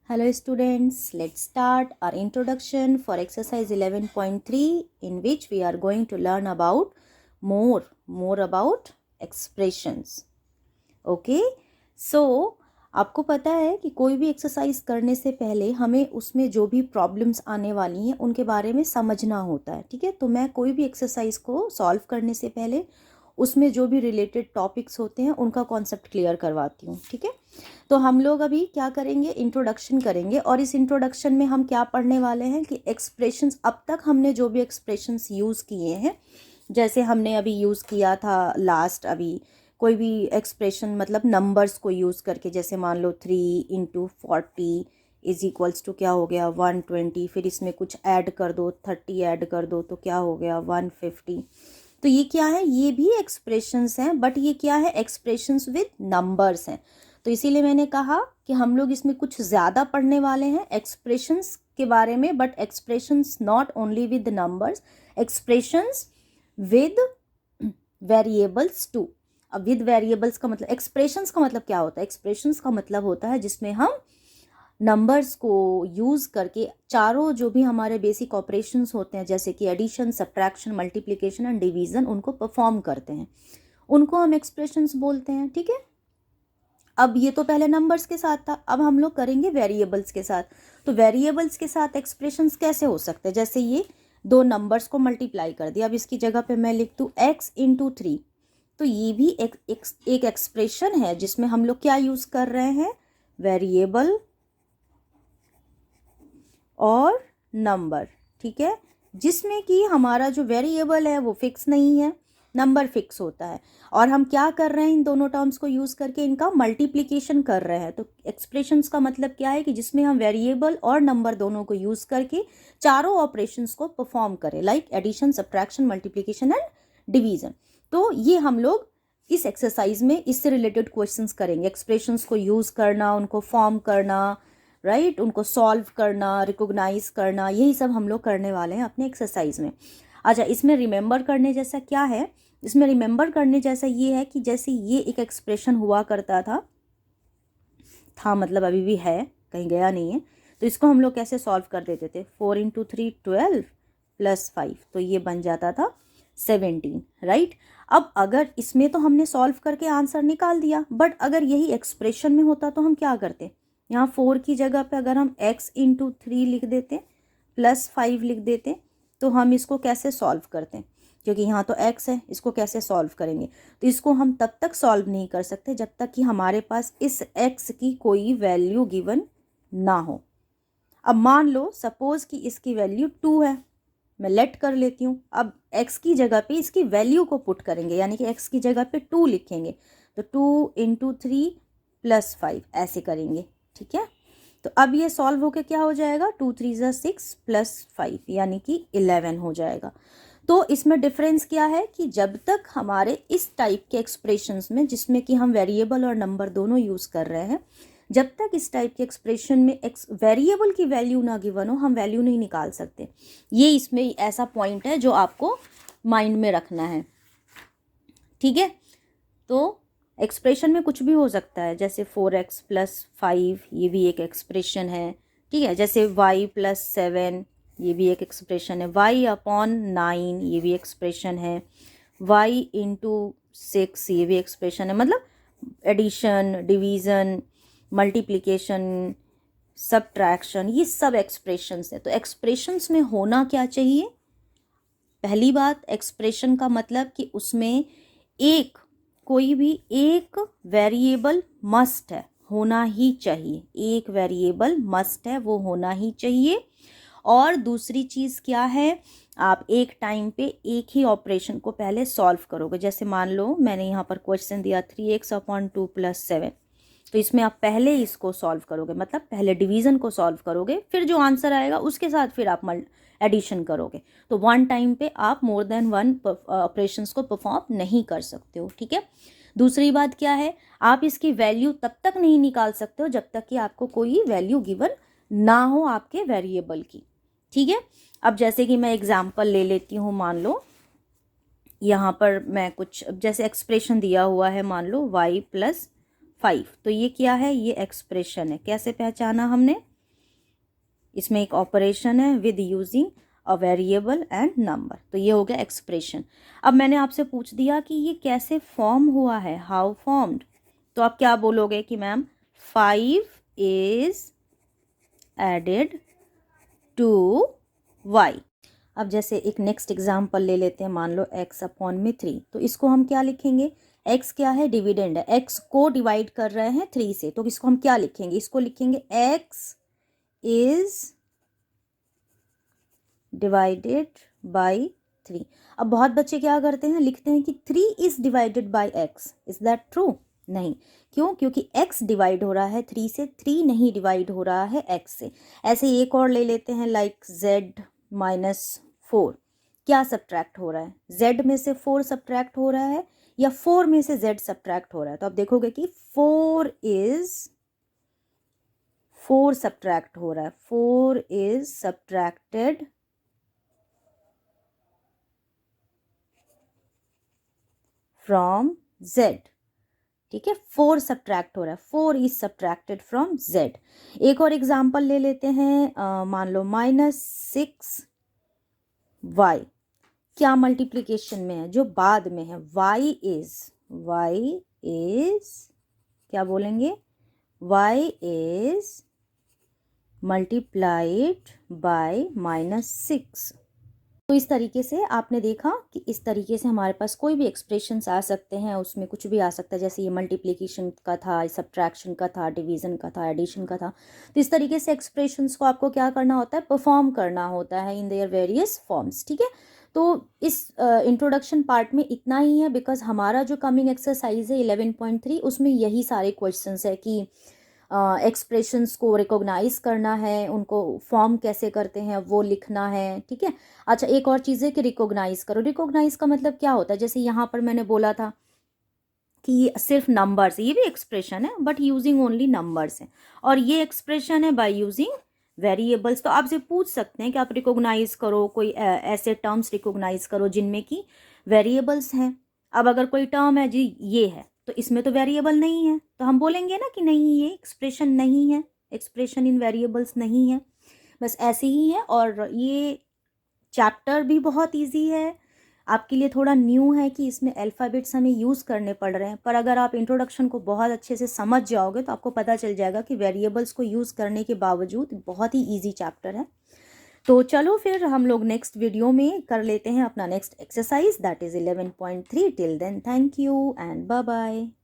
Hello students, let's start our introduction for exercise 11.3 in which we are going to learn about more about expressions. Okay, so आपको पता है कि कोई भी exercise करने से पहले हमें उसमें जो भी प्रॉब्लम्स आने वाली हैं उनके बारे में समझना होता है. ठीक है, तो मैं कोई भी एक्सरसाइज को सॉल्व करने से पहले उसमें जो भी रिलेटेड टॉपिक्स होते हैं उनका कॉन्सेप्ट क्लियर करवाती हूँ. ठीक है, तो हम लोग अभी क्या करेंगे, इंट्रोडक्शन करेंगे. और इस इंट्रोडक्शन में हम क्या पढ़ने वाले हैं कि एक्सप्रेशंस, अब तक हमने जो भी एक्सप्रेशंस यूज़ किए हैं, जैसे हमने अभी यूज़ किया था लास्ट, अभी कोई भी एक्सप्रेशन मतलब नंबर्स को यूज़ करके, जैसे मान लो 3 × 40 इज इक्वल्स टू क्या हो गया 120, फिर इसमें कुछ ऐड कर दो 30 ऐड कर दो तो क्या हो गया 150. तो ये क्या है, ये भी एक्सप्रेशंस हैं, बट ये क्या है, एक्सप्रेशंस विद नंबर्स हैं. तो इसीलिए मैंने कहा कि हम लोग इसमें कुछ ज़्यादा पढ़ने वाले हैं एक्सप्रेशंस के बारे में, but expressions not only with numbers, expressions with variables too. अब विद वेरिएबल्स का मतलब, एक्सप्रेशंस का मतलब क्या होता है, एक्सप्रेशंस का मतलब होता है जिसमें हम नंबर्स को यूज़ करके चारों जो भी हमारे बेसिक ऑपरेशंस होते हैं, जैसे कि addition, subtraction, multiplication and division, उनको परफॉर्म करते हैं, उनको हम एक्सप्रेशंस बोलते हैं. ठीक है, अब ये तो पहले नंबर्स के साथ था, अब हम लोग करेंगे वेरिएबल्स के साथ. तो वेरिएबल्स के साथ एक्सप्रेशंस कैसे हो सकते हैं, जैसे ये दो नंबर्स को मल्टीप्लाई कर दिया, अब इसकी जगह पे मैं लिख दूँ x × 3, तो ये भी एक एक्सप्रेशन है जिसमें हम लोग क्या यूज़ कर रहे हैं, वेरिएबल और नंबर. ठीक है, जिसमें कि हमारा जो वेरिएबल है वो फिक्स नहीं है, नंबर फिक्स होता है, और हम क्या कर रहे हैं, इन दोनों टर्म्स को यूज़ करके इनका मल्टीप्लिकेशन कर रहे हैं. तो एक्सप्रेशंस का मतलब क्या है कि जिसमें हम वेरिएबल और नंबर दोनों को यूज़ करके चारों ऑपरेशंस को परफॉर्म करें, like addition, subtraction, multiplication and division. तो ये हम लोग इस एक्सरसाइज में इससे रिलेटेड क्वेश्चंस करेंगे, एक्सप्रेशंस को यूज़ करना, उनको फॉर्म करना, राइट, उनको सॉल्व करना, रिकॉग्नाइज करना, यही सब हम लोग करने वाले हैं अपने एक्सरसाइज में. अच्छा, इसमें रिमेंबर करने जैसा क्या है, इसमें रिमेंबर करने जैसा ये है कि जैसे ये एक एक्सप्रेशन हुआ करता था मतलब अभी भी है, कहीं गया नहीं है. तो इसको हम लोग कैसे सॉल्व कर देते थे, 4 × 3 12 + 5, तो ये बन जाता था 17, राइट. अब अगर इसमें तो हमने सॉल्व करके आंसर निकाल दिया, बट अगर यही एक्सप्रेशन में होता तो हम क्या करते, यहाँ 4 की जगह पे अगर हम x × 3 लिख देते +5 लिख देते, तो हम इसको कैसे सॉल्व करते हैं, क्योंकि यहाँ तो x है, इसको कैसे सॉल्व करेंगे. तो इसको हम तब तक सॉल्व नहीं कर सकते जब तक कि हमारे पास इस x की कोई वैल्यू गिवन ना हो. अब मान लो सपोज कि इसकी वैल्यू 2 है, मैं लेट कर लेती हूँ. अब x की जगह पे इसकी वैल्यू को पुट करेंगे, यानी कि x की जगह पे 2 लिखेंगे, तो 2 × 3 + 5 ऐसे करेंगे. ठीक है, तो अब ये सॉल्व होके क्या हो जाएगा, 2 × 3 = 6 + 5 यानी कि 11 हो जाएगा. तो इसमें डिफरेंस क्या है कि जब तक हमारे इस टाइप के एक्सप्रेशंस में, जिसमें कि हम वेरिएबल और नंबर दोनों यूज़ कर रहे हैं, जब तक इस टाइप के एक्सप्रेशन में वेरिएबल की वैल्यू ना गिवन हो, हम वैल्यू नहीं निकाल सकते. ये इसमें ऐसा पॉइंट है जो आपको माइंड में रखना है. ठीक है, तो एक्सप्रेशन में कुछ भी हो सकता है, जैसे 4x + 5 ये भी एक एक्सप्रेशन है. ठीक है, जैसे y + 7 ये भी एक एक्सप्रेशन है, y/9 ये भी एक्सप्रेशन है, y × 6 ये भी एक्सप्रेशन है. मतलब एडिशन, डिवीज़न, मल्टीप्लिकेशन, सब्ट्रैक्शन, ये सब एक्सप्रेशंस हैं. तो एक्सप्रेशंस में होना क्या चाहिए, पहली बात, एक्सप्रेशन का मतलब कि उसमें कोई भी एक वेरिएबल मस्ट है, होना ही चाहिए, एक वेरिएबल मस्ट है, वो होना ही चाहिए. और दूसरी चीज़ क्या है, आप एक टाइम पे एक ही ऑपरेशन को पहले सॉल्व करोगे. जैसे मान लो मैंने यहाँ पर क्वेश्चन दिया 3x/2 + 7, तो इसमें आप पहले इसको सॉल्व करोगे, मतलब पहले डिवीज़न को सॉल्व करोगे, फिर जो आंसर आएगा उसके साथ फिर आप एडिशन करोगे. तो वन टाइम पे आप मोर देन वन ऑपरेशंस को परफॉर्म नहीं कर सकते हो. ठीक है, दूसरी बात क्या है, आप इसकी वैल्यू तब तक नहीं निकाल सकते हो जब तक कि आपको कोई वैल्यू गिवन ना हो आपके वेरिएबल की. ठीक है, अब जैसे कि मैं एग्जांपल ले लेती हूँ, मान लो यहाँ पर मैं कुछ जैसे एक्सप्रेशन दिया हुआ है, मान लो y + 5, तो ये क्या है, ये एक्सप्रेशन है. कैसे पहचाना हमने, इसमें एक ऑपरेशन है with using a variable and number. तो ये हो गया एक्सप्रेशन। अब मैंने आपसे पूछ दिया कि ये कैसे फॉर्म हुआ है, हाउ फॉर्म्ड, तो आप क्या बोलोगे कि ma'am 5 is added to y। अब जैसे एक नेक्स्ट एग्जाम्पल ले लेते हैं, मान लो x अपॉन में 3, तो इसको हम क्या लिखेंगे, x क्या है, डिविडेंड है, x को डिवाइड कर रहे हैं 3 से, तो इसको हम क्या लिखेंगे, इसको लिखेंगे x इज डिवाइडेड बाई 3। अब बहुत बच्चे क्या करते हैं, लिखते हैं कि 3 is divided by x, is that true? नहीं, क्यों? क्योंकि x डिवाइड हो रहा है 3 से, 3 नहीं डिवाइड हो रहा है x से। ऐसे एक और ले लेते हैं, लाइक z माइनस 4, क्या सब्ट्रैक्ट हो रहा है, z में से 4 सब्ट्रैक्ट हो रहा है या 4 में से z सब्ट्रैक्ट हो रहा है? तो आप देखोगे कि 4 सब्ट्रैक्ट हो रहा है, 4 इज सब्ट्रैक्टेड फ्रॉम z। ठीक है, 4 सब्ट्रैक्ट हो रहा है, 4 इज सब्ट्रैक्टेड फ्रॉम z। एक और एग्जाम्पल ले लेते हैं, मान लो -6y, क्या मल्टीप्लिकेशन में है, जो बाद में है, y इज क्या बोलेंगे, y इज मल्टीप्लाइड बाय -6। तो इस तरीके से आपने देखा कि इस तरीके से हमारे पास कोई भी एक्सप्रेशंस आ सकते हैं, उसमें कुछ भी आ सकता है, जैसे ये मल्टीप्लिकेशन का था, सब्ट्रैक्शन का था, डिवीजन का था, एडिशन का था। तो इस तरीके से एक्सप्रेशंस को आपको क्या करना होता है, परफॉर्म करना होता है इन देयर वेरियस फॉर्म्स। ठीक है, तो इस इंट्रोडक्शन पार्ट में इतना ही है, बिकॉज हमारा जो कमिंग एक्सरसाइज है 11.3 उसमें यही सारे क्वेश्चंस है कि एक्सप्रेशंस को रिकॉग्नाइज करना है, उनको फॉर्म कैसे करते हैं वो लिखना है। ठीक है, अच्छा एक और चीज़ है कि रिकॉग्नाइज करो। रिकॉग्नाइज का मतलब क्या होता है, जैसे यहाँ पर मैंने बोला था कि ये सिर्फ नंबर्स, ये भी एक्सप्रेशन है बट यूजिंग ओनली नंबर्स है, और ये एक्सप्रेशन है बाय यूजिंग वेरिएबल्स। तो आपसे पूछ सकते हैं कि आप रिकॉग्नाइज करो, कोई ऐसे टर्म्स रिकॉग्नाइज करो जिनमें कि वेरिएबल्स हैं। अब अगर कोई टर्म है जी ये है, तो इसमें तो वेरिएबल नहीं है, तो हम बोलेंगे ना कि नहीं ये एक्सप्रेशन नहीं है, एक्सप्रेशन इन वेरिएबल्स नहीं है। बस ऐसे ही है। और ये चैप्टर भी बहुत इजी है, आपके लिए थोड़ा न्यू है कि इसमें अल्फ़ाबेट्स हमें यूज़ करने पड़ रहे हैं, पर अगर आप इंट्रोडक्शन को बहुत अच्छे से समझ जाओगे तो आपको पता चल जाएगा कि वेरिएबल्स को यूज़ करने के बावजूद बहुत ही इजी चैप्टर है। तो चलो फिर हम लोग नेक्स्ट वीडियो में कर लेते हैं अपना next exercise, that is 11.3। Till then thank you and bye bye.